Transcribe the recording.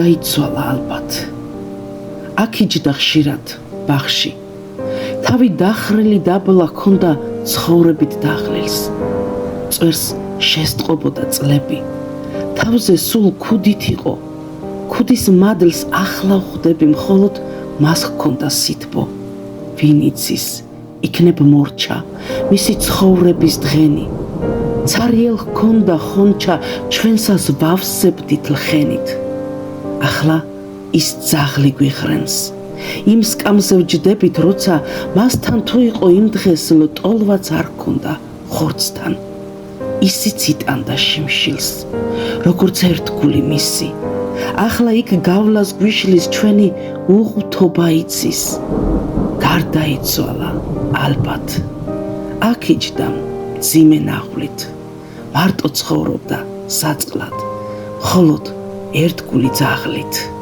გარდაიცვალა ალბათ. აქ იჯდა ხშირად ბაღში. თავი დახრილი დაბლა ჰქონდა ცხოვრებით დაღლილს. წვერს შესტყობოდა წლები. თავზე სულ ქუდით იყო. ქუდის მადლს ახლა ვხვდები, მხოლოდ მას ჰქონდა სითბო. ვინ იცის, იქნებ მორჩა მისი ცხოვრების დღენი. ცარიელ ჰქონდა ხონჩა, ჩვენსას ვავსებდით ლხენით. ახლა ის ძაღლი გვიღრენს. იმ სკამზე ვჯდებით, როცა მასთან თუ იყო იმ დღეს ლტოლვაც არ ჰქონდა ხორცთან. ისიც იტანდა შიმშილს, როგორც ერთგული მისი. ახლა იქ გავლას გვიშლის ჩვენი უღუთობა იცის. გარდაიცვალა ალბათ. აქ იჯდა მძიმე ნაღვლით. მარტო ცხოვრობდა საწყლად, მხოლოდ ერთგული ძაღლით.